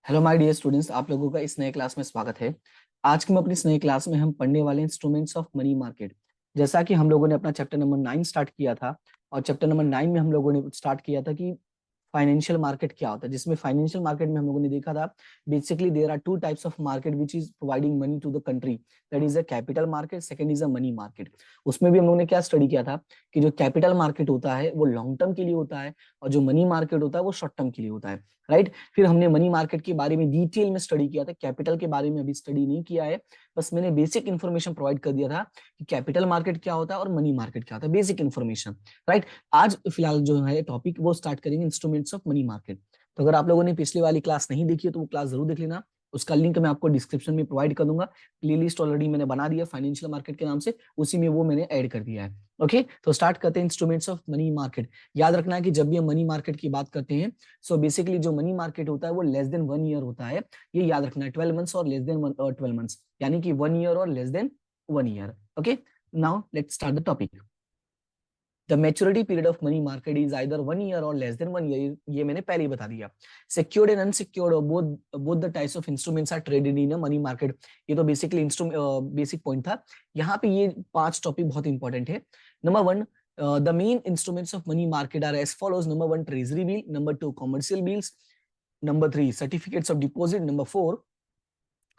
Hello my dear students, आप लोगों का इस नए क्लास में स्वागत है। आज की अपनी इस नए क्लास में हम पढ़ने वाले इंस्ट्रूमेंट्स ऑफ मनी मार्केट। जैसा कि हम लोगों ने अपना चैप्टर नंबर 9 स्टार्ट किया था, और चैप्टर नंबर 9 में हम लोगों ने स्टार्ट किया था कि फाइनेंशियल मार्केट क्या होता है, जिसमें फाइनेंशियल मार्केट में हम लोगों ने देखा था basically there are two types of market which is providing money to the country. That is a capital market, second is a money market. उसमें भी हम लोगों ने क्या स्टडी किया था कि जो कैपिटल मार्केट होता है वो लॉन्ग टर्म के लिए होता है, और जो मनी मार्केट होता है वो शॉर्ट टर्म के लिए होता है। राइट। फिर हमने मनी मार्केट के बारे में डिटेल में स्टडी किया था, कैपिटल के बारे में अभी स्टडी नहीं किया है। बस मैंने बेसिक इन्फॉर्मेशन प्रोवाइड कर दिया था कि कैपिटल मार्केट क्या होता है और मनी मार्केट क्या होता है, बेसिक इन्फॉर्मेशन। राइट। आज फिलहाल जो है टॉपिक वो स्टार्ट करेंगे इंस्ट्रूमेंट्स ऑफ मनी मार्केट। तो अगर आप लोगों ने पिछली वाली क्लास नहीं देखी है तो वो क्लास जरूर देख लेना। उसका लिंक मैं आपको डिस्क्रिप्शन में प्रोवाइड कर दूंगा। प्लेलिस्ट ऑलरेडी मैंने बना दिया फाइनेंशियल मार्केट के नाम से, उसी में वो मैंने ऐड कर दिया है। ओके, तो स्टार्ट करते हैं इंस्ट्रूमेंट्स ऑफ मनी मार्केट। याद रखना है कि जब भी हम मनी मार्केट की बात करते हैं, सो बेसिकली जो मनी मार्केट होता है वो लेस देन 1 ईयर होता है। ये याद रखना है, 12 मंथ्स और लेस देन 12 मंथ्स, यानी कि 1 ईयर और less than 1 year. Okay, now let's start the topic. The maturity period of money market is either 1 year और लेस देन 1 ईयर। ये मैंने पहले ही बता दिया। Secured and unsecured both both the types of instruments are traded in a money market. ये तो basically basic point था। यहाँ पे ये 5 टॉपिक बहुत इंपॉर्टेंट है। Number 1, the main instruments of money market are as follows. Number 1, treasury bill. Number 2, commercial bills. Number 3, certificates of deposit. Number 4,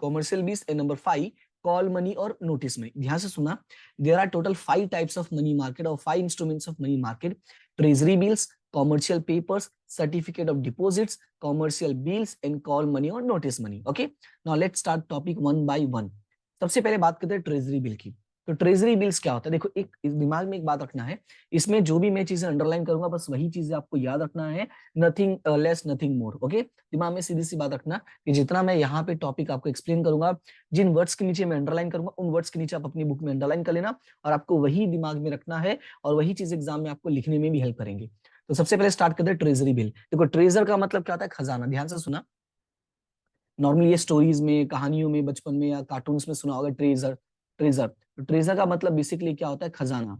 commercial bills. And number 5, call money और notice money. ध्यान से सुना, there are total 5 types of money market or 5 instruments of money market: treasury bills, commercial papers, certificate of deposits, commercial bills, and call money or notice money. Okay, now let's start topic one by one. सबसे पहले बात करते हैं treasury bill की। तो treasury bills क्या होता है, देखो एक दिमाग में एक बात रखना है, इसमें जो भी मैं चीजें अंडरलाइन करूंगा बस वही चीजें आपको याद रखना है, nothing less nothing more. Okay, दिमाग में सीधी सी बात रखना कि जितना मैं यहाँ पे टॉपिक आपको एक्सप्लेन करूंगा, जिन वर्ड्स के नीचे मैं अंडरलाइन करूंगा उन वर्ड्स के नीचे आप अपनी बुक में अंडरलाइन कर लेना, और आपको वही दिमाग में रखना है, और वही चीज एग्जाम में आपको लिखने में भी हेल्प करेंगे। तो सबसे पहले स्टार्ट करते हैं ट्रेजरी बिल। देखो ट्रेजर का मतलब क्या होता है, खजाना। ध्यान से सुना, नॉर्मली ये स्टोरीज में, कहानियों में, बचपन में या कार्टून्स में सुना होगा ट्रेजर। ट्रेजर, तो ट्रेजर का मतलब बेसिकली क्या होता है, खजाना।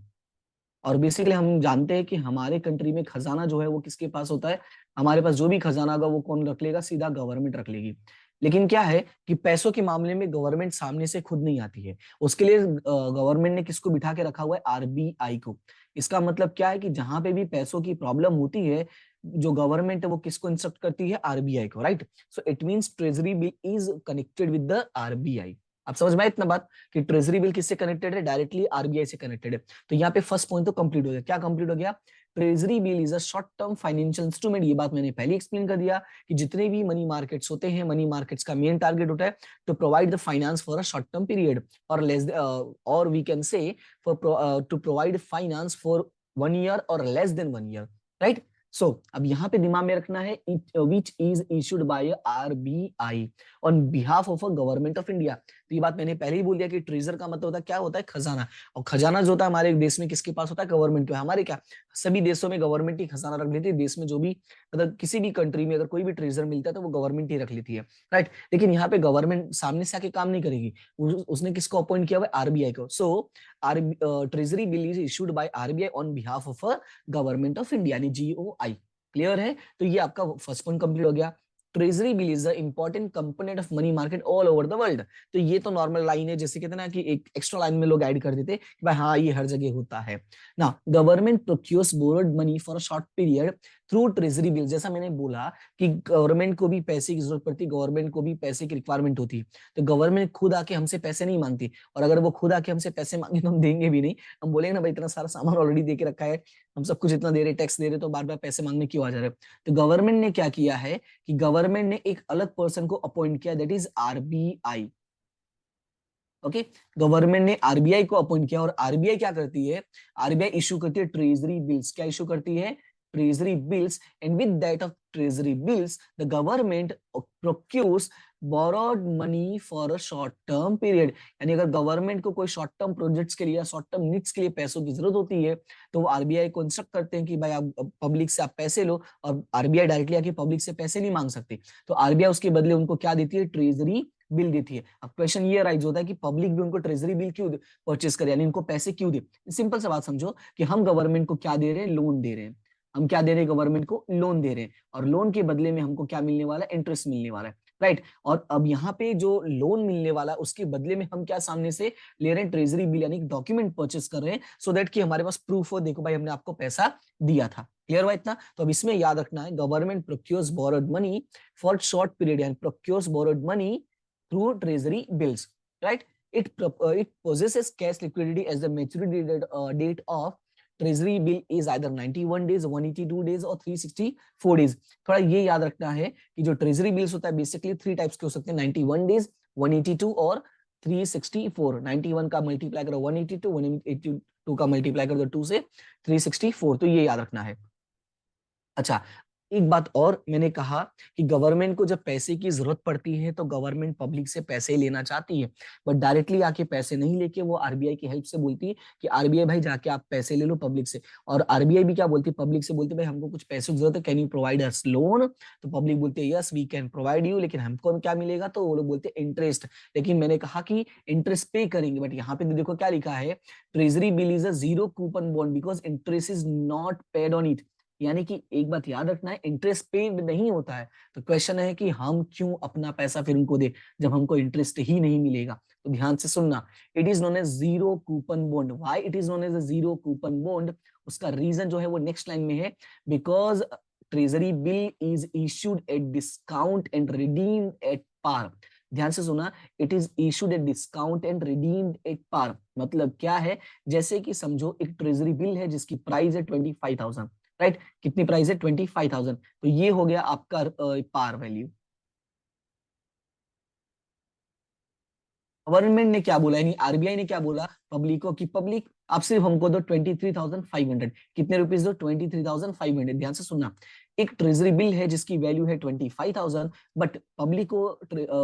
और बेसिकली हम जानते हैं कि हमारे कंट्री में खजाना जो है वो किसके पास होता है, हमारे पास जो भी खजाना होगा वो कौन रख लेगा, सीधा गवर्नमेंट रख लेगी। लेकिन क्या है कि पैसों के मामले में गवर्नमेंट सामने से खुद नहीं आती है। उसके लिए गवर्नमेंट ने किसको बिठा के रखा हुआ है, आरबीआई को। इसका मतलब क्या है कि जहां पे भी पैसों की प्रॉब्लम होती है, जो गवर्नमेंट है वो किसको इंस्ट्रक्ट करती है, आरबीआई को। Right. So it means treasury bill is connected with the RBI. आप समझ में आए इतना बात कि ट्रेजरी बिल किससे कनेक्टेड है, डायरेक्टली आरबीआई से कनेक्टेड है। तो यहाँ पे फर्स्ट पॉइंट तो कंप्लीट हो गया। क्या कंप्लीट हो गया, treasury bill is a short term financial instrument. ये बात मैंने पहले एक्सप्लेन कर दिया कि जितने भी मनी मार्केट्स होते हैं, मनी मार्केट्स का मेन टारगेट होता है to provide the finance for a short term period, और लेस और we can say for to provide finance for 1 year और less than 1 year. Right. So अब यहाँ पे दिमाग में रखना है, which is issued by RBI on behalf of a government of India. तो ये बात मैंने पहले ही बोल दिया कि ट्रेजर का मतलब होता है क्या, होता है खजाना। और खजाना जो होता है हमारे देश में किसके पास होता है, गवर्नमेंट के। हमारे क्या, सभी देशों में गवर्नमेंट ही खजाना रख लेती है। देश में जो भी, मतलब किसी भी कंट्री में अगर कोई भी ट्रेजर मिलता है तो वो गवर्नमेंट ही रख लेती है। राइट। लेकिन यहाँ पे गवर्नमेंट सामने से आके काम नहीं करेगी, उसने किसको अपॉइंट किया हुआ है, आरबीआई को। सो treasury bill is issued by RBI on behalf of a government of India, यानी जीओआई। क्लियर है, तो ये आपका फर्स्ट पॉइंट कंप्लीट हो गया। Treasury bill is the important component of money market all over the world. तो ये तो नॉर्मल लाइन है, जैसे कहते हैं ना कि एक एक्स्ट्रा लाइन में लोग ऐड कर देते कि भाई हाँ ये हर जगह होता है ना। Government procures borrowed money for a short period through treasury bill. जैसा मैंने बोला कि गवर्नमेंट को भी पैसे की जरूरत पड़ती है, गवर्नमेंट को भी पैसे की रिक्वायरमेंट होती है, तो गवर्नमेंट खुद आके हमसे पैसे नहीं मांगती। और अगर वो खुद आके हमसे पैसे मांगे तो हम देंगे भी नहीं। हम बोलेंगे ना भाई इतना सारा सामान ऑलरेडी दे के रखा है, हम सब कुछ इतना दे रहे, टैक्स दे रहे, तो बार बार पैसे मांगने क्यों आ जा रहे। तो गवर्नमेंट ने क्या किया है कि गवर्नमेंट ने एक अलग पर्सन को अपॉइंट किया, that is RBI. Okay, government ने आरबीआई को अपॉइंट किया, और आरबीआई क्या करती है, आरबीआई इशू करती है ट्रेजरी बिल्स। क्या इशू करती है, treasury bills. And with that of treasury bills the government procures borrowed money for a short term period. यानी अगर गवर्नमेंट को कोई शॉर्ट टर्म प्रोजेक्ट्स के लिए या शॉर्ट टर्म नीड्स के लिए पैसों की जरूरत होती है, तो वो आरबीआई को इंस्ट्रक्ट करते हैं कि भाई आप पब्लिक से आप पैसे लो। और आरबीआई डायरेक्टली आके पब्लिक से पैसे नहीं मांग सकती, तो आरबीआई उसके बदले उनको क्या देती है, ट्रेजरी बिल देती है। अब क्वेश्चन ये राइज होता है कि पब्लिक भी उनको ट्रेजरी बिल क्यों परचेस करे, यानी इनको पैसे क्यों दे। सिंपल सा बात समझो कि हम गवर्नमेंट को क्या दे रहे हैं, लोन दे रहे हैं। हम क्या दे रहे हैं, गवर्नमेंट को लोन दे रहे हैं, और लोन के बदले में हमको क्या मिलने वाला है, इंटरेस्ट मिलने वाला है। राइट। और अब यहाँ पे जो लोन मिलने वाला उसके बदले में हम क्या सामने से ले रहे हैं, ट्रेजरी बिल यानी डॉक्यूमेंट परचेस कर रहे हैं, सो दैट कि हमारे पास प्रूफ हो, देखो भाई हमने आपको पैसा दिया था। क्लियर हुआ इतना? तो अब इसमें याद रखना है, government procures borrowed money for short period and procures borrowed money through treasury bills, right. It possesses cash liquidity as the maturity date of treasury bill is either 91 days, 182 days और 364 days। थोड़ा ये याद रखना है कि जो treasury bills होता है बेसिकली 3 टाइप्स के हो सकते हैं, 91 डेज, 182 और 364। 91 का मल्टीप्लाई करो 182, 182 का मल्टीप्लाई कर दो 2 से 364, तो ये याद रखना है। अच्छा, एक बात और मैंने कहा कि गवर्नमेंट को जब पैसे की जरूरत पड़ती है तो गवर्नमेंट पब्लिक से पैसे लेना चाहती है, बट डायरेक्टली आके पैसे नहीं लेके वो आरबीआई की हेल्प से बोलती है कि आरबीआई भाई जाके आप पैसे ले लो पब्लिक से। और आरबीआई भी क्या बोलती है, पब्लिक से बोलती है भाई हमको कुछ पैसों की जरूरत है, can you provide us loan? तो पब्लिक बोलती है yes we can provide you, लेकिन हमको क्या मिलेगा? तो वो लोग बोलते हैं इंटरेस्ट। लेकिन मैंने कहा कि इंटरेस्ट पे करेंगे, बट यहाँ पे देखो क्या लिखा है, treasury bill is a zero coupon bond because interest is not paid on it. यानी कि एक बात याद रखना है, इंटरेस्ट पेड नहीं होता है। तो क्वेश्चन है कि हम क्यों अपना पैसा फिर उनको दे जब हमको इंटरेस्ट ही नहीं मिलेगा? तो ध्यान से सुनना, it is known as zero coupon bond. Why it is known as a zero coupon bond? उसका रीजन जो है वो नेक्स्ट लाइन में है, because treasury bill is issued at discount and redeemed at par. ध्यान से सुना, it is issued at discount and redeemed at par. मतलब क्या है, जैसे कि समझो एक ट्रेजरी बिल है जिसकी प्राइस है 25,000, राइट। कितनी प्राइस है? 25,000। तो ये हो गया आपका पार वैल्यू। गवर्नमेंट ने क्या बोला, यानी आरबीआई ने क्या बोला पब्लिक को कि पब्लिक आप सिर्फ हमको दो 23,500। कितने रुपीस दो? 23,500। ध्यान से सुनना, एक ट्रेजरी बिल है जिसकी वैल्यू है 25,000, बट पब्लिक को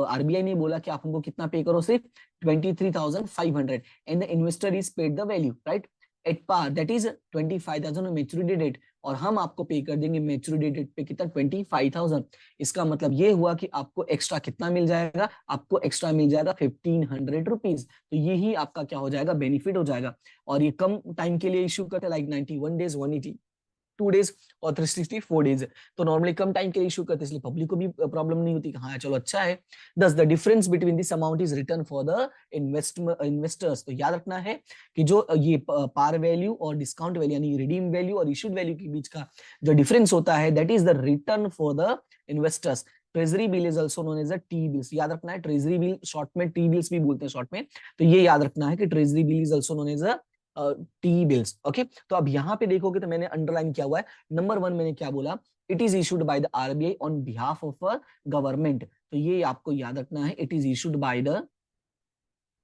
आरबीआई ने बोला कि आप हमको कितना पे करो? सिर्फ 23,500, and the investor is paid the value, right, at par, that is 25,000 maturity date, और हम आपको पे कर देंगे मेच्योरिटी डेट पे कितना? 25,000। इसका मतलब ये हुआ कि आपको एक्स्ट्रा कितना मिल जाएगा? आपको एक्स्ट्रा मिल जाएगा 1,500 रुपीज। तो यही आपका क्या हो जाएगा? बेनिफिट हो जाएगा। और ये कम टाइम के लिए इश्यू करते हैं, लाइक 91 डेज, 182 डेज और 364 डेज। तो नॉर्मली कम टाइम के लिए इशू करते हैं, इसलिए पब्लिक को भी प्रॉब्लम नहीं होती। हाँ चलो अच्छा है। Thus the difference between this amount is return for the investors. तो याद रखना है कि जो ये पार वैल्यू और डिस्काउंट वैल्यू यानी रिडीम वैल्यू और इशूड वैल्यू के बीच का जो डिफरेंस होता है, that is the return for the investors. Treasury bill is also known as a T bills. याद रखना है, ट्रेजरी बिल शॉर्ट में टी बिल्स भी बोलते हैं शॉर्ट में। तो ये याद रखना है कि treasury bill is also known as a T bills. Okay, तो अब यहाँ पे देखोगे तो मैंने अंडरलाइन किया हुआ है, नंबर 1 मैंने क्या बोला, it is issued by the RBI on behalf of a government. तो ये आपको याद रखना है, it is issued by the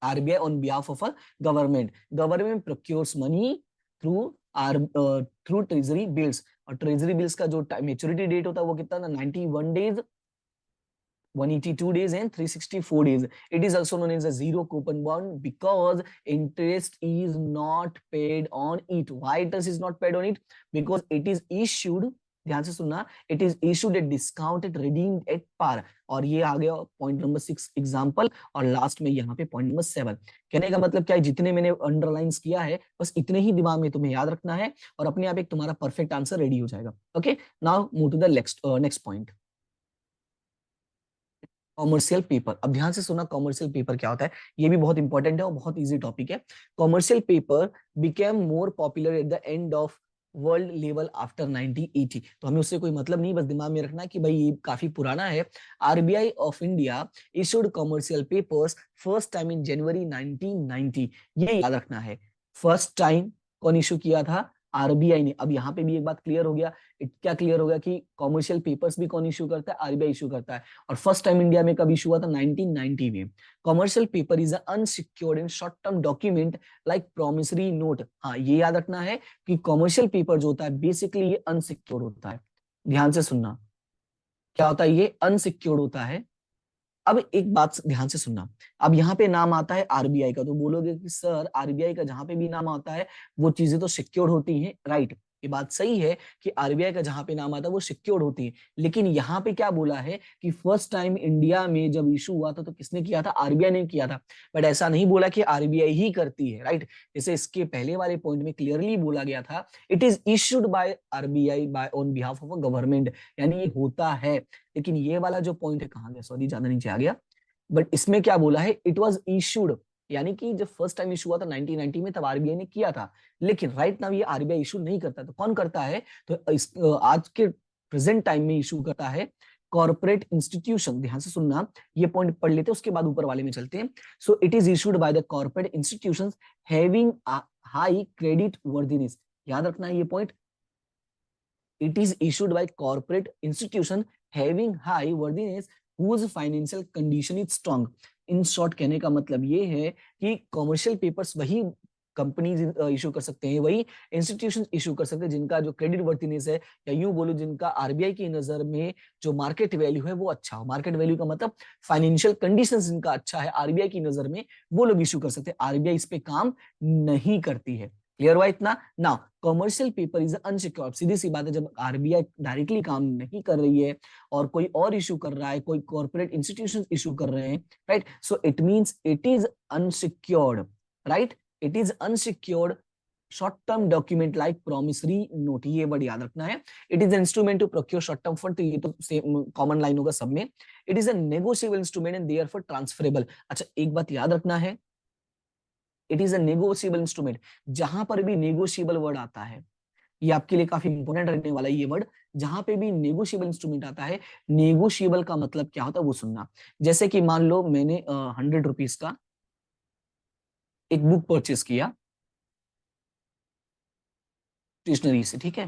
RBI on behalf of a government. Government procures money through through treasury bills. और ट्रेजरी बिल्स का जो maturity date होता है वो कितना था? 91 days, 182 days and 364 days. It is also known as a zero coupon bond because interest is not paid on it. Why interest is not paid on it? Because it is issued, ध्यान से सुनना, it is issued at discounted redeemed at par। और ये आ गया point number 6 example, और last में यहाँ पे पॉइंट नंबर 7। कहने का मतलब क्या है, जितने मैंने अंडरलाइंस किया है बस इतने ही दिमाग में तुम्हें याद रखना है, और अपने आप एक तुम्हारा परफेक्ट आंसर रेडी हो जाएगा। Okay, now move to the next point, commercial paper. अब ध्यान से सुना, कॉमर्शियल पेपर क्या होता है, ये भी बहुत इंपॉर्टेंट है और बहुत इजी टॉपिक है। Commercial paper became more popular at the end of world level after 1980। तो हमें उससे कोई मतलब नहीं, बस दिमाग में रखना है कि भाई ये काफी पुराना है। RBI of India issued commercial papers first time in January 1990। ये याद रखना है, फर्स्ट टाइम कौन इशू किया था? आरबीआई ने। अब यहाँ पे भी एक बात क्लियर हो गया, क्या क्लियर हो गया कि कॉमर्शियल पेपर्स भी कौन इशू करता है? आरबीआई इशू करता है। और फर्स्ट टाइम इंडिया में कब इशू हुआ था? 1990 में। Commercial paper is unsecured and short term document like promissory note. हाँ ये याद रखना है कि कॉमर्शियल पेपर जो होता है बेसिकली ये अनसिक्योर्ड होता है। ध्यान से सुनना, क्या होता है? ये अनसिक्योर्ड होता है। अब एक बात ध्यान से सुनना, अब यहाँ पे नाम आता है आरबीआई का, तो बोलोगे कि सर आरबीआई का जहां पे भी नाम आता है वो चीजें तो सिक्योर्ड होती हैं, राइट। ये बात सही है कि आरबीआई का जहां पे नाम आता है वो सिक्योर्ड होती है, लेकिन यहाँ पे क्या बोला है कि फर्स्ट टाइम इंडिया में जब इशू हुआ था तो किसने किया था, आरबीआई ने किया था। बट ऐसा नहीं बोला कि आरबीआई ही करती है, राइट। जैसे इसके पहले वाले पॉइंट में क्लियरली बोला गया था, it is issued by RBI by on behalf of a government, यानी ये होता है। लेकिन ये वाला जो पॉइंट है, कहाँ गया, सॉरी ज्यादा नीचे आ गया, बट इसमें क्या बोला है, इट वाज इशूड, यानी कि जब फर्स्ट टाइम इशू हुआ था 1990 में तब आरबीआई ने किया था। लेकिन राइट नाउ ये आरबीआई इशू नहीं करता, तो कौन करता है, तो आज के प्रेजेंट टाइम में इशू करता है कॉर्पोरेट इंस्टीट्यूशन। ध्यान से सुनना, ये पॉइंट पढ़ लेते हैं उसके बाद ऊपर वाले में चलते हैं। So it is issued by the corporate institution having high credit worthiness. याद रखना है ये point, it is issued by corporate institution having high worthiness whose financial condition is strong। In short कहने का मतलब ये है कि कॉमर्शियल पेपर्स वही कंपनीज इशू कर सकते हैं, वही इंस्टीट्यूशन इशू कर सकते हैं जिनका जो क्रेडिट वर्थिनेस है, या यूं बोलो जिनका आरबीआई की नजर में जो मार्केट वैल्यू है वो अच्छा हो। मार्केट वैल्यू का मतलब फाइनेंशियल कंडीशन जिनका अच्छा है आरबीआई की नजर में, वो लोग इशू कर सकते हैं। आरबीआई इस पे काम नहीं करती है। क्लियर हुआ इतना ना। कॉमर्शियल पेपर इज अनसिक्योर्ड, सीधी सी बात है, जब आरबीआई डायरेक्टली काम नहीं कर रही है और कोई और इशू कर रहा है, कोई कॉर्पोरेट इंस्टीट्यूशन इशू कर रहे हैं, right, so it means it is unsecured, right, it is unsecured short term document like promissory note, ये वर्ड याद रखना है। It is instrument to procure short term fund, तो ये तो सेम कॉमन लाइन होगा सब में। It is a negotiable instrument and therefore transferable. अच्छा, एक बात याद रखना है, it is a negotiable instrument. जहां पर भी नेगोशिएबल वर्ड आता है, ये आपके लिए काफी इंपॉर्टेंट रहने वाला है ये वर्ड, जहां पे भी नेगोशिएबल इंस्ट्रूमेंट आता है, नेगोशिएबल का मतलब क्या होता है वो सुनना। जैसे कि मान लो मैंने 100 रुपीज का एक बुक परचेस किया स्टेशनरी से, ठीक है,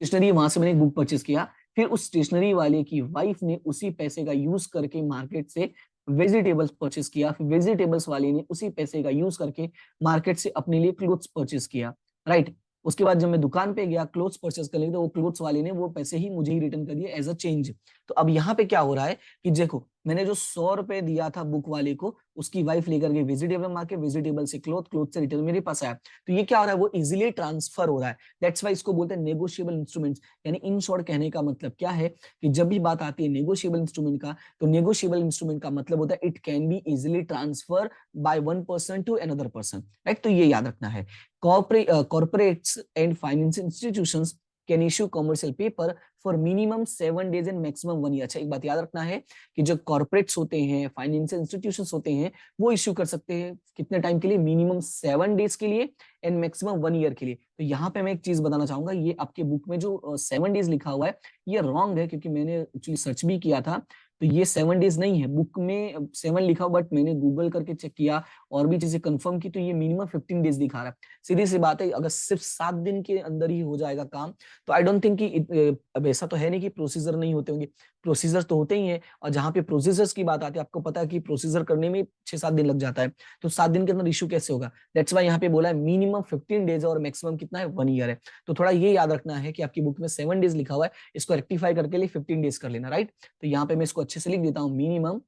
स्टेशनरी, वहां से मैंने एक बुक परचेस किया, फिर उस स्टेशनरी वाले की वाइफ ने उसी पैसे का यूज करके मार्केट से वेजिटेबल्स परचेस किया, फिर वेजिटेबल्स वाले ने उसी पैसे का यूज करके मार्केट से अपने लिए क्लोथ्स परचेस किया, राइट। उसके बाद जब मैं दुकान पे गया क्लोथ्स परचेस करने तो वो क्लोथ्स वाले ने वो पैसे ही मुझे ही रिटर्न कर दिए एज अ चेंज। तो अब यहाँ पे क्या हो रहा है कि देखो, मैंने जो 100 रुपए दिया था बुक वाले को, उसकी वाइफ लेकर गई वेजिटेबल मार्केट, वेजिटेबल से क्लोथ, क्लोथ से रिटर्न मेरे पास आया। तो ये क्या हो रहा है, वो इजिली ट्रांसफर हो रहा है। दैट्स वाई इसको बोलते हैं नेगोशिएबल इंस्ट्रूमेंट्स। यानी इन शॉर्ट कहने का मतलब क्या है कि जब भी बात आती है नेगोशिएबल इंस्ट्रूमेंट का, तो नेगोशिएबल इंस्ट्रूमेंट का मतलब होता है it can be easily transfer by one person to another person, right. तो ये याद रखना है। corporates and financial institutions can issue commercial paper for minimum 7 days and maximum 1 year। अच्छा, एक बात याद रखना है कि जो कॉर्पोरेट्स होते हैं, फाइनेंशियल इंस्टीट्यूशंस होते हैं, वो इश्यू कर सकते हैं कितने टाइम के लिए, मिनिमम 7 डेज के लिए एंड मैक्सिमम 1 ईयर के लिए। तो यहाँ पे मैं एक चीज बताना चाहूंगा, ये आपके बुक में जो 7 डेज लिखा हुआ है ये रॉन्ग है, क्योंकि मैंने एक्चुअली सर्च भी किया था, तो ये 7 डेज नहीं है, बुक में 7 लिखा हुआ, बट मैंने गूगल करके चेक किया और भी चीजें कंफर्म की, तो ये मिनिमम 15 डेज दिखा रहा है। सीधी सी बात है, अगर सिर्फ 7 दिन के अंदर ही हो जाएगा काम, तो आई डोंट थिंक कि अब ऐसा तो है नहीं कि प्रोसीजर नहीं होते होंगे, प्रोसीजर तो होते ही हैं। और जहां पे प्रोसीजर्स की बात आती है, आपको पता है कि प्रोसीजर करने में 6-7 दिन लग जाता है, तो 7 दिन के अंदर इशू कैसे होगा। दैट्स वाई यहाँ पे बोला है मिनिमम 15 डेज और मैक्सिमम कितना है, 1 ईयर है। तो थोड़ा ये याद रखना है कि आपकी बुक में 7 डेज लिखा हुआ है, इसको रेक्टिफाई करके लिए 15 डेज कर लेना, राइट। तो यहाँ पे मैं इसको अच्छे से लिख देता हूँ, मिनिमम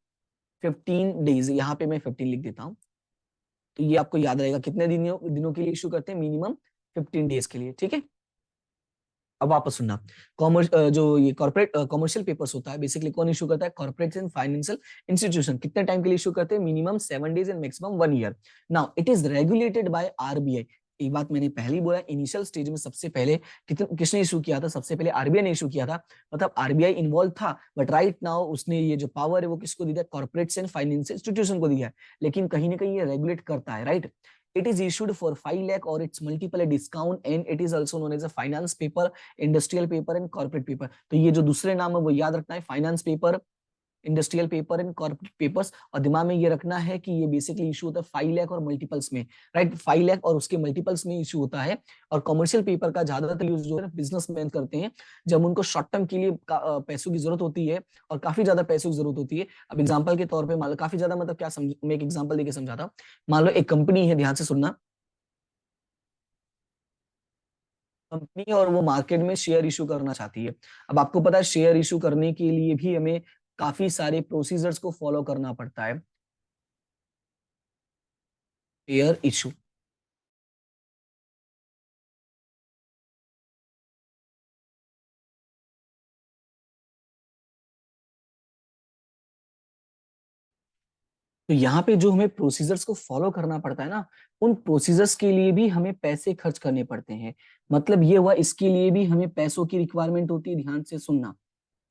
15 डेज, यहाँ पे मैं 15 लिख देता हूँ। तो ये आपको याद रहेगा कितने दिनों के लिए इशू करते हैं, मिनिमम 15 डेज के लिए, ठीक है। अब वापस सुनना, कॉमर्स जो ये कॉर्पोरेट कॉमर्शियल पेपर्स होता है, बेसिकली कौन इशू करता है, कॉर्पोरेट एंड फाइनेंशियल इंस्टीट्यूशन। कितने टाइम के लिए इशू करते हैं, minimum 7 days and maximum 1 year. Now it is regulated by RBI. एक बात मैंने पहले ही बोला, इनिशियल स्टेज में सबसे पहले किसने इशू किया था, सबसे पहले आरबीआई ने इशू किया था, मतलब आरबीआई इन्वॉल्व था, बट राइट नाउ उसने ये जो पावर है वो किसको दिया, कॉर्पोरेट्स एंड फाइनेंशियल इंस्टीट्यूशन को दिया है। लेकिन कहीं ना कहीं ये रेगुलेट करता है, right. It is issued for 5 lakh or its multiple a discount and it is also known as a finance paper, industrial paper and corporate paper. तो ये जो दूसरे नाम है वो याद रखना है, finance paper, industrial paper and corporate papers. और दिमाग में ये रखना है कि ये बेसिकली इशू होता है 5 लाख और मल्टीपल्स में, राइट, 5 लाख और उसके मल्टीपल्स में इशू होता है। और कॉमर्शियल पेपर का ज्यादातर यूज जो है बिजनेसमैन करते हैं, जब उनको शॉर्ट टर्म के लिए पैसों की जरूरत होती है और काफी ज्यादा पैसों की जरूरत होती है। अब एग्जाम्पल के तौर पर मान लो काफी ज्यादा, मतलब क्या समझ, मैं एक एग्जाम्पल देके समझाता हूँ। मान लो एक कंपनी है, ध्यान से सुनना, कंपनी और वो मार्केट में शेयर इशू करना चाहती है। अब आपको पता है शेयर इशू करने के लिए भी हमें काफी सारे प्रोसीजर्स को फॉलो करना पड़ता है। शेयर इशू तो यहाँ पे जो हमें प्रोसीजर्स को फॉलो करना पड़ता है ना, उन प्रोसीजर्स के लिए भी हमें पैसे खर्च करने पड़ते हैं। मतलब ये हुआ, इसके लिए भी हमें पैसों की रिक्वायरमेंट होती है, ध्यान से सुनना।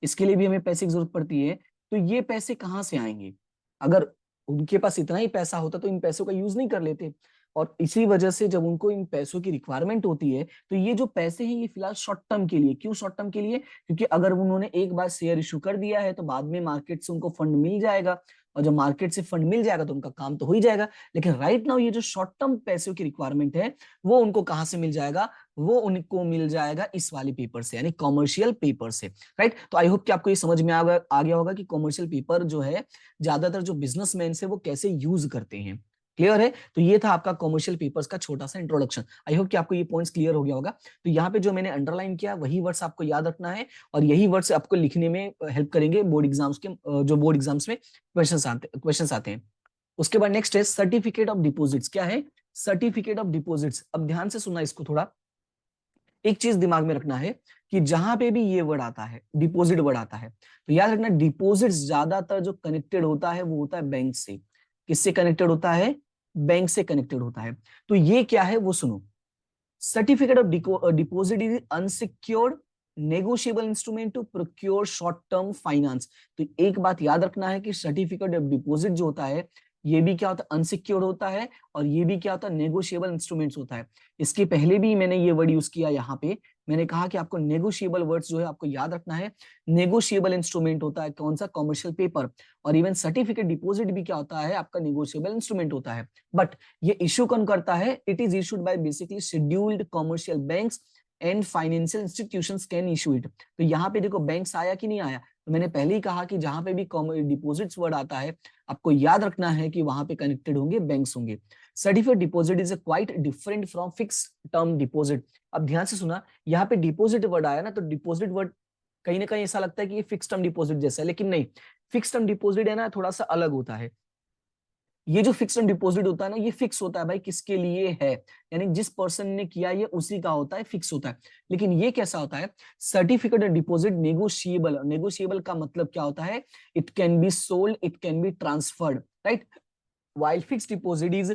इसके लिए भी हमें पैसे की जरूरत पड़ती है। तो ये पैसे कहाँ से आएंगे? अगर उनके पास इतना ही पैसा होता तो इन पैसों का यूज नहीं कर लेते। और इसी वजह से जब उनको इन पैसों की रिक्वायरमेंट होती है, तो ये जो पैसे हैं ये फिलहाल शॉर्ट टर्म के लिए। क्यों शॉर्ट टर्म के लिए? क्योंकि अगर उन्होंने एक बार शेयर इशू कर दिया है तो बाद में मार्केट से उनको फंड मिल जाएगा, और जब मार्केट से फंड मिल जाएगा तो उनका काम तो हो ही जाएगा। लेकिन राइट नाउ ये जो शॉर्ट टर्म पैसों की रिक्वायरमेंट है, वो उनको कहाँ से मिल जाएगा? वो उनको मिल जाएगा इस वाले पेपर से, यानी कॉमर्शियल पेपर से। राइट? तो आई होप कि आपको ये समझ में आ गया होगा कि कॉमर्शियल पेपर जो है ज्यादातर जो बिजनेसमैन है वो कैसे यूज करते हैं। क्लियर है? तो ये था आपका कॉमर्शियल पेपर्स का छोटा सा इंट्रोडक्शन। आई होप कि आपको ये पॉइंट्स क्लियर हो गया होगा। तो यहाँ पे जो मैंने अंडरलाइन किया वही वर्ड्स आपको याद रखना है, और यही वर्ड्स आपको लिखने में हेल्प करेंगे बोर्ड एग्जाम्स के, जो बोर्ड एग्जाम्स में क्वेश्चंस आते हैं। उसके बाद नेक्स्ट है सर्टिफिकेट ऑफ डिपॉजिट्स। क्या है सर्टिफिकेट ऑफ डिपॉजिट्स? अब ध्यान से सुनना इसको थोड़ा। एक चीज दिमाग में रखना है कि जहां पे भी ये वर्ड आता है, डिपॉजिट वर्ड आता है, तो याद रखना डिपॉजिट्स ज्यादातर जो कनेक्टेड होता है वो होता है बैंक से। किससे कनेक्टेड होता है? बैंक से कनेक्टेड होता है। तो ये क्या है वो सुनो। Certificate of deposit is unsecured negotiable instrument to procure short term finance. तो एक बात याद रखना है कि सर्टिफिकेट ऑफ डिपॉजिट जो होता है ये भी क्या होता है? अनसिक्योर्ड होता है, और ये भी क्या होता है? नेगोशिएबल इंस्ट्रूमेंट्स होता है। इसके पहले भी मैंने ये वर्ड यूज किया यहाँ पे, मैंने कहा कि आपको नेगोशिएबल वर्ड्स जो है आपको याद रखना है। नेगोशिएबल इंस्ट्रूमेंट होता है कौन सा? Commercial paper. और इवन सर्टिफिकेट डिपॉजिट भी क्या होता है? आपका नेगोशिएबल इंस्ट्रूमेंट होता है। बट ये इश्यू कौन करता है? It is issued bye basically scheduled commercial banks and financial institutions can issue it. तो यहाँ पे देखो बैंक्स आया कि नहीं आया? तो मैंने पहले ही कहा कि जहां पे भी डिपॉजिट्स वर्ड आता है आपको याद रखना है कि वहां पे कनेक्टेड होंगे, बैंक्स होंगे। Certificate deposit is quite different from fix term deposit. अब ध्यान से सुना, यहाँ पे डिपॉजिट वर्ड आया ना, तो डिपॉजिट वर्ड कहीं ना कहीं ऐसा लगता है कि ये फिक्स टर्म डिपॉजिट जैसा है, लेकिन नहीं। फिक्स टर्म डिपॉजिट है ना, थोड़ा सा अलग होता है। ये जो फिक्स टर्म डिपॉजिट होता है ना, ये फिक्स होता है भाई, किसके लिए है? यानी जिस पर्सन ने किया ये उसी का होता है, फिक्स होता है। लेकिन ये कैसा होता है? Certificate deposit negotiable. नेगोशिएबल का मतलब क्या होता है? It can be sold, it can be transferred, right? while fixed deposit is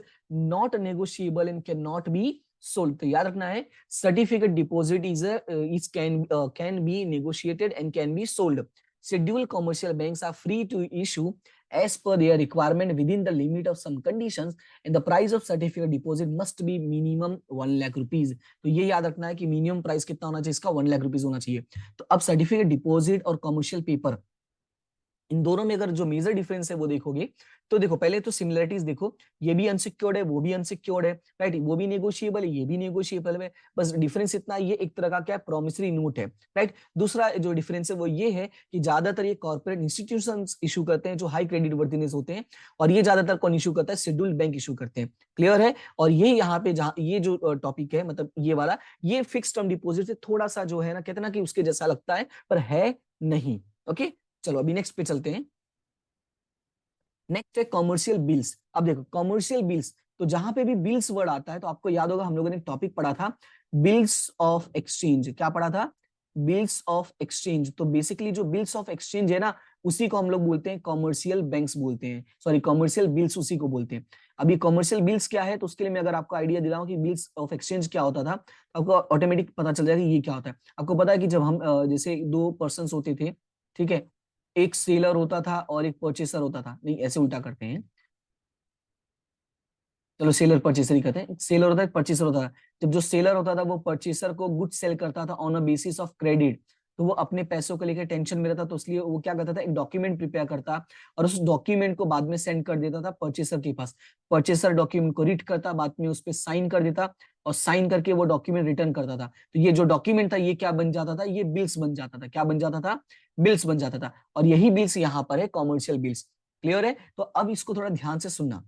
not negotiable and cannot be sold। तो याद रखना है certificate deposit is can be negotiated and can be sold। Scheduled commercial banks are free to issue as per their requirement within the limit of some conditions, and the price of certificate deposit must be minimum 1 lakh rupees. तो ये याद रखना है कि minimum price कितना होना चाहिए इसका? 1 लाख रुपीज होना चाहिए। तो अब सर्टिफिकेट डिपॉजिट और कमर्शियल पेपर, इन दोनों में अगर जो मेजर डिफरेंस है वो देखोगे, तो देखो पहले तो सिमिलरिटीज देखो। ये भी अनसिक्योर्ड है, वो भी अनसिक्योर्ड है, राइट? वो भी नेगोशिएबल है, ये भी नेगोशिएबल है। बस डिफरेंस इतना, ये एक तरह का क्या है? प्रॉमिसरी नोट है, राइट? दूसरा जो डिफरेंस है वो ये है कि ज्यादातर ये कॉर्पोरेट इंस्टीट्यूशंस इशू करते हैं जो हाई क्रेडिट वर्थिनेस होते हैं, और ये ज्यादातर कौन इशू करता है? शेड्यूल्ड बैंक इशू करते हैं। क्लियर है? और ये यहाँ पे जहाँ ये जो टॉपिक है, मतलब ये वाला, ये फिक्स टर्म डिपॉजिट से थोड़ा सा जो है ना, कहते हैं ना कि उसके जैसा लगता है, पर है नहीं। ओके, चलो अभी नेक्स्ट पे चलते हैं। नेक्स्ट है कॉमर्शियल बिल्स। अब देखो कॉमर्शियल बिल्स, तो जहां पे भी बिल्स वर्ड आता है तो आपको याद होगा हम लोगों ने टॉपिक पढ़ा था बिल्स ऑफ एक्सचेंज। क्या पढ़ा था? Bills of exchange. तो बेसिकली जो बिल्स ऑफ एक्सचेंज है ना, उसी को हम लोग बोलते हैं कॉमर्शियल बैंक्स बोलते हैं, सॉरी कॉमर्शियल बिल्स उसी को बोलते हैं। अभी कॉमर्शियल बिल्स क्या है, तो उसके लिए मैं अगर आपको आइडिया दिलाऊं कि बिल्स ऑफ एक्सचेंज क्या होता था, तो आपको ऑटोमेटिक पता चल जाएगा कि ये क्या होता है। आपको पता है कि जब हम जैसे दो पर्सन होते थे, ठीक है, एक सेलर होता था और एक परचेसर होता था, नहीं ऐसे उल्टा करते हैं, चलो सेलर परचेसर ही कहते हैं। सेलर होता है, परचेसर होता था। जब जो सेलर होता था वो परचेसर को गुड सेल करता था on a basis of credit, तो वो अपने पैसों को लेकर टेंशन में रहता, तो इसलिए वो क्या करता था? एक डॉक्यूमेंट प्रिपेयर करता और उस डॉक्यूमेंट को बाद में सेंड कर देता था परचेसर के पास। परचेसर डॉक्यूमेंट को रीड करता, बाद में उस पर साइन कर देता, और साइन करके वो डॉक्यूमेंट रिटर्न करता था। तो ये जो डॉक्यूमेंट था ये क्या बन जाता था? ये बिल्स बन जाता था। क्या बन जाता था? बिल्स बन जाता था। और यही बिल्स यहाँ पर है कॉमर्शियल बिल्स। क्लियर है? तो अब इसको थोड़ा ध्यान से सुनना।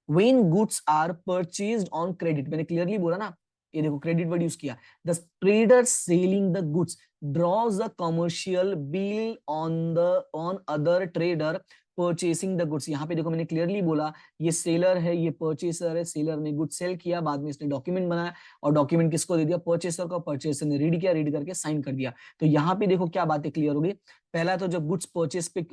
when goods are purchased on credit, मैंने क्लियरली बोला ना, ये देखो क्रेडिट वर्ड यूज किया। The trader selling the goods drawers the commercial bill on other trader purchasing the goods. यहाँ पे देखो मैंने क्लियरली बोला, ये सेलर है, ये परचेसर है। सेलर ने गुड सेल किया, बाद में इसने डॉक्यूमेंट बनाया, और डॉक्यूमेंट किसको दे दिया? परचेसर को। परचेसर ने रीड किया, रीड करके साइन कर दिया। तो यहाँ पे देखो क्या बातें क्लियर हो गई। पहला तो जब गुड्स परचेस पे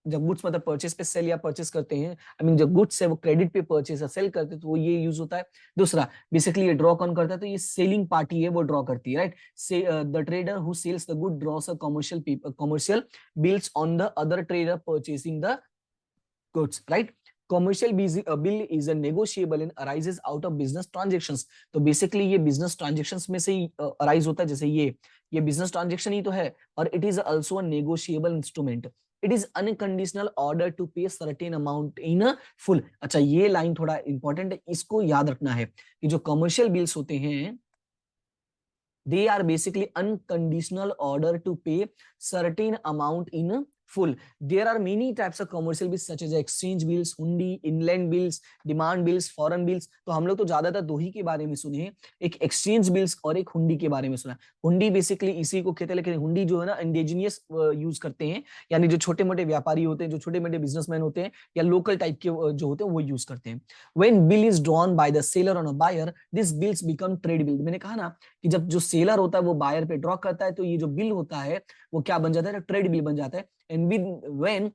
जब गुड्स मतलब परचेस पे सेल या परचेस करते हैं, आई मीन जब गुड्स है वो क्रेडिट पे परचेस या सेल करते हैं तो वो ये यूज होता है। दूसरा बेसिकली ये ड्रॉ कौन करता है, तो ये सेलिंग पार्टी है वो ड्रॉ करती है, right. Say the trader who sells the good draws a commercial bills on the other trader purchasing the goods, right. Commercial bill is a negotiable and arises out of business transactions. तो basically ये business transactions में से ही arise होता है, जैसे ये business transaction ही तो है, और it is also a negotiable instrument. It is unconditional order to pay certain amount in full. अच्छा, ये लाइन थोड़ा इंपॉर्टेंट है, इसको याद रखना है कि जो कमर्शियल बिल्स होते हैं they are basically unconditional order to pay certain amount in full. There are many types of commercial bills such as exchange bills, hundi, inland bills, demand bills, foreign bills. तो हम लोग तो ज्यादातर दो ही के बारे में सुने हैं, एक एक्सचेंज बिल्स और एक हुंडी के बारे में सुना। हुंडी बेसिकली इसी को कहते हैं, लेकिन हुंडी जो है ना इंडिजिनियस यूज करते हैं, यानी जो छोटे मोटे व्यापारी होते हैं, जो छोटे मोटे बिजनेसमैन होते हैं या लोकल टाइप के जो होते हैं वो यूज करते हैं। When bill is drawn by the seller on a buyer, this bills become trade bill। मैंने कहा ना कि जब जो सेलर होता है वो बायर पे ड्रॉ करता है तो ये जो बिल होता है वो क्या बन जाता है, ट्रेड बिल बन जाता है। And when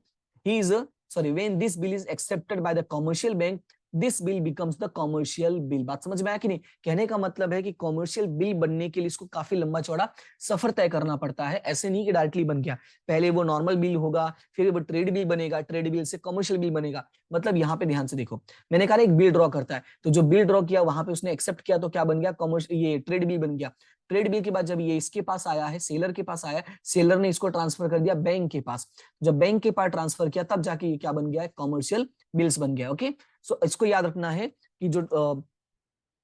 he is sorry when this bill is accepted by the commercial bank, this bill becomes the commercial bill. बात समझ में आया कि नहीं? कहने का मतलब है कि कमर्शियल बिल बनने के लिए इसको काफी लंबा चौड़ा सफर तय करना पड़ता है, ऐसे नहीं कि डायरेक्टली बन गया। पहले वो नॉर्मल बिल होगा, फिर वो ट्रेड बिल बनेगा, ट्रेड बिल से कमर्शियल बिल बनेगा। मतलब यहाँ पे ध्यान से देखो, मैंने कहा एक बिल ड्रॉ करता है, तो जो बिल ड्रॉ किया वहां पे उसने एक्सेप्ट किया तो क्या बन गया, कमर्शियल, ये ट्रेड बिल बन गया। ट्रेड बिल के बाद जब ये इसके पास आया है, सेलर के पास आया, सेलर ने इसको ट्रांसफर कर दिया बैंक के पास, जब बैंक के पास ट्रांसफर किया तब जाके ये क्या बन गया है, कमर्शियल बिल्स बन गया। ओके, सो इसको याद रखना है कि जो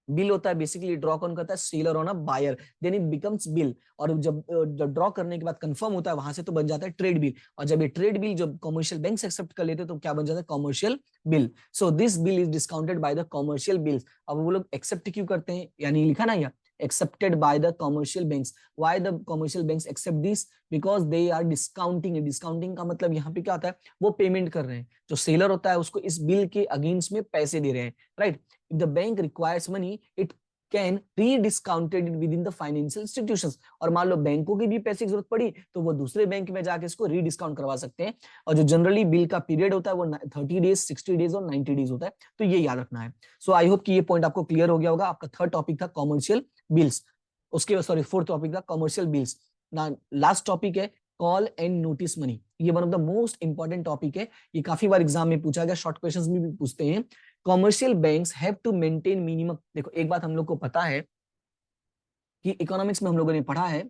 बिल होता है बेसिकली ड्रॉ कौन करता है, seller on a buyer, then it becomes bill. और जब ड्रॉ करने के बाद कंफर्म होता है वहां से तो बन जाता है ट्रेड बिल, और जब ये ट्रेड बिल जब कमर्शियल बैंक से एक्सेप्ट कर लेते हैं तो क्या बन जाता है, commercial bill. So this bill is discounted by the commercial bills. अब वो लोग एक्सेप्ट क्यों करते हैं, यानी लिखा ना यहाँ accepted by the commercial banks. Why the commercial banks accept this? Because they are discounting it. Discounting का मतलब यहाँ पे क्या होता है, वो पेमेंट कर रहे हैं, जो सेलर होता है उसको इस बिल के अगेंस्ट में पैसे दे रहे हैं, right. If the bank requires money, it can re-discounted it within the financial institutions। और मान लो बैंकों की भी पैसे की जरूरत पड़ी तो वो दूसरे बैंक में जाके इसको री-डिस्काउंट करवा सकते हैं। और जो जनरली बिल का पीरियड होता है वो 30 डेज, 60 डेज और 90 डेज होता है, तो ये याद रखना है। सो आई होप कि ये पॉइंट आपको क्लियर हो गया होगा। आपका थर्ड टॉपिक था कॉमर्शियल बिल्स, उसके सॉरी फोर्थ टॉपिक था कॉमर्शियल बिल्स। ना लास्ट टॉपिक है कॉल एंड नोटिस मनी। ये one of the most important topic है, ये काफी बार एग्जाम में पूछा गया, शॉर्ट क्वेश्चंस में भी पूछते हैं। Commercial banks have to maintain minimum. देखो एक बात हम लोग को पता है कि इकोनॉमिक्स में हम लोगों ने पढ़ा है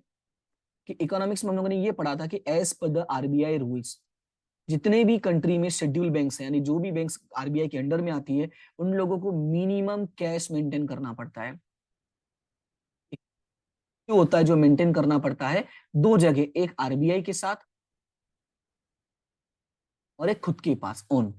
कि इकोनॉमिक्स में हम लोगों ने ये पढ़ा था कि as per the RBI rules, जितने भी कंट्री में शेड्यूल बैंक्स हैं, यानी जो भी बैंक्स आरबीआई के अंडर में आती है, उन लोगों को मिनिमम कैश मेंटेन करना पड़ता है। क्यों होता है जो मेंटेन करना पड़ता है, दो जगह, एक आरबीआई के साथ और एक खुद के पास ओन,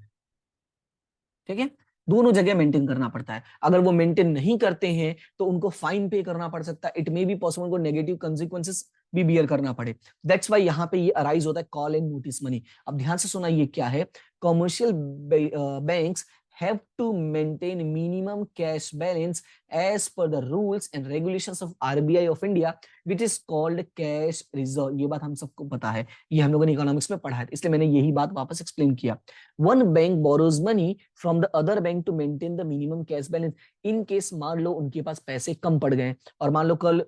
ठीक है, दोनों जगह मेंटेन करना पड़ता है। अगर वो मेंटेन नहीं करते हैं तो उनको फाइन पे करना पड़ सकता है, इट मे बी पॉसिबल को नेगेटिव कंसिक्वेंसेस भी बियर करना पड़े। दैट्स व्हाई यहाँ पे ये अराइज होता है कॉल एंड नोटिस मनी। अब ध्यान से सुना ये क्या है, commercial banks have to maintain minimum cash balance as per the rules and regulations of RBI of India, which is called cash reserve। ये बात हम सबको पता है, ये हम लोगों ने इकोनॉमिक्स में पढ़ा है, इसलिए मैंने यही बात वापस एक्सप्लेन किया। One bank borrows money from the other bank to maintain the minimum cash balance। In case मान लो उनके पास पैसे कम पड़ गए और मान लो कल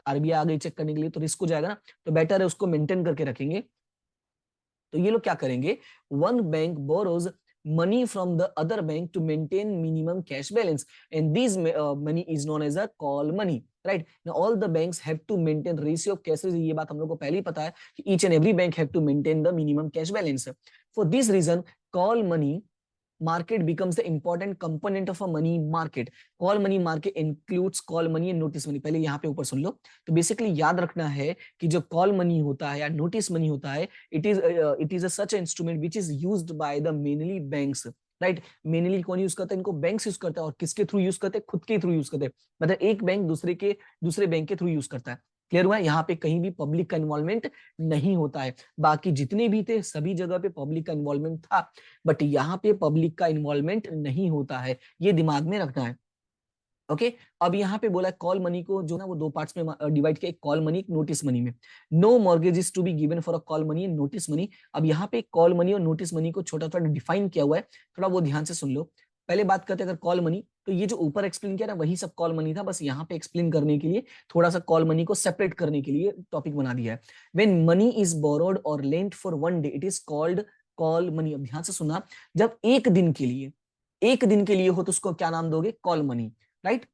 आरबीआई आ गई चेक करने के लिए, तो रिस्क हो जाएगा ना, तो बेटर है उसको मेंटेन करके रखेंगे। तो ये लोग क्या करेंगे, one bank borrows money from the other bank to maintain minimum cash balance, and this money is known as a call money, right। Now all the banks have to maintain ratio of cash reserve। ये बात हम लोग को पहले ही पता है कि each and every bank have to maintain the minimum cash balance। For this reason call money market becomes the important component of a money market। call money market includes call money and notice money। पहले यहाँ पे ऊपर सुन लो, तो basically याद रखना है कि जो कॉल मनी होता है या नोटिस मनी होता है, it is such instrument which is used by the mainly banks, right. Mainly कौन यूज करता है इनको, बैंक्स यूज करता है, और किसके थ्रू यूज करते हैं, खुद के थ्रू यूज करते हैं। मतलब एक बैंक दूसरे बैंक के थ्रू यूज करता है। क्लियर हुआ है, यहाँ पे कहीं भी पब्लिक का इन्वॉल्वमेंट नहीं होता है। बाकी जितने भी थे सभी जगह पे पब्लिक का इन्वॉल्वमेंट था, बट यहाँ पे पब्लिक का इन्वॉल्वमेंट नहीं होता है, ये दिमाग में रखना है। ओके अब यहाँ पे बोला कॉल मनी को जो ना वो दो पार्ट्स में डिवाइड किया, एक कॉल मनी एक नोटिस मनी में। No mortgage is to be given for a call money and notice money. अब यहाँ पे कॉल मनी और नोटिस मनी को छोटा छोटा डिफाइन किया हुआ है, थोड़ा वो ध्यान से सुन लो। पहले बात करते हैं अगर कॉल मनी, तो ये जो ऊपर एक्सप्लेन किया ना वही सब कॉल मनी था, बस यहाँ पे एक्सप्लेन करने के लिए थोड़ा सा कॉल मनी को सेपरेट करने के लिए टॉपिक बना दिया है। व्हेन मनी इज बोरोड और lent for one day it is called call money. अब ध्यान से सुनना, जब एक दिन के लिए हो तो उसको क्या नाम दोगे, call money, right.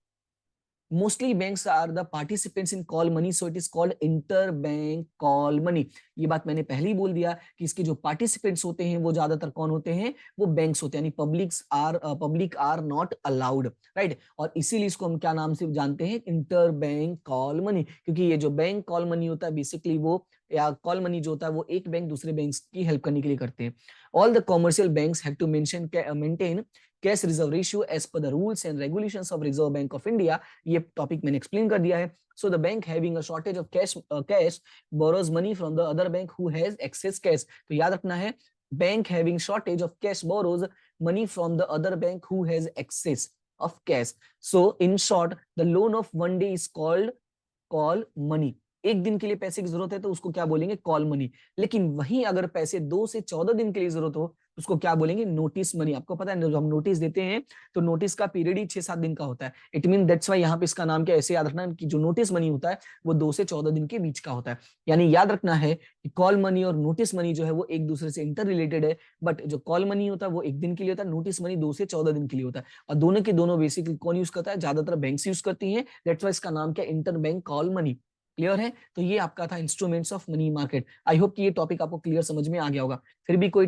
Mostly banks are the participants in call money, so it is called interbank call money। ये बात मैंने पहले ही बोल दिया कि इसके जो पार्टिसिपेंट्स होते हैं वो ज्यादातर कौन होते हैं, वो बैंक्स होते हैं, यानी public are not allowed, right. और इसीलिए इसको हम क्या नाम से जानते हैं, इंटरबैंक कॉल मनी, क्योंकि ये जो बैंक कॉल मनी होता है बेसिकली वो, या कॉल मनी जो होता है वो एक बैंक दूसरे बैंक की हेल्प करने के लिए करते हैं। All the commercial banks have to maintain cash reserve ratio as per the rules and regulations of Reserve Bank of India. ये टॉपिक मैंने एक्सप्लेन कर दिया है। So the bank having a shortage of cash borrows money from the other bank who has excess cash. तो याद रखना है, bank having shortage of cash borrows money from the other bank who has excess of cash. So in short the loan of one day is called call money. एक दिन के लिए पैसे की जरूरत है तो उसको क्या बोलेंगे, कॉल मनी। लेकिन वहीं अगर पैसे 2 से 14 दिन के लिए जरूरत हो उसको क्या बोलेंगे, नोटिस मनी। आपको पता है जब हम नोटिस देते हैं तो नोटिस का पीरियड ही 6-7 दिन का होता है। इट मीन दैट्स वाई यहाँ पे इसका नाम क्या, ऐसे याद रखना कि जो नोटिस मनी होता है वो 2 से 14 दिन के बीच का होता है। यानी याद रखना है कि कॉल मनी और नोटिस मनी जो है वो एक दूसरे से इंटर रिलेटेड है, बट जो कॉल मनी होता है वो एक दिन के लिए होता है, नोटिस मनी 2 से 14 दिन के लिए होता है। और दोनों के दोनों बेसिकली कौन यूज करता है, ज्यादातर बैंक्स यूज करती हैं, दैट्स वाई इसका नाम क्या, inter bank call money. Clear है। तो ये आपका था instruments of money market. I hope कि ये टॉपिक आपको क्लियर समझ में आ गया होगा। फिर भी कोई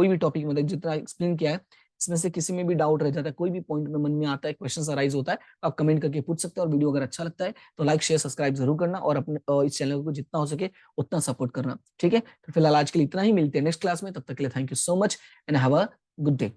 भी टॉपिक मतलब जितना एक्सप्लेन किया है इसमें से किसी में भी डाउट रह जाता है, कोई भी पॉइंट में मन में आता है, क्वेश्चन अराइज होता है, तो आप कमेंट करके पूछ सकते हैं। और वीडियो अगर अच्छा लगता है तो लाइक शेयर सब्सक्राइब जरूर करना और अपने इस चैनल को जितना हो सके उतना सपोर्ट करना। ठीक है, तो फिलहाल आज के लिए इतना ही, मिलते हैं नेक्स्ट क्लास में। तब तक के लिए thank you so much and have a good day.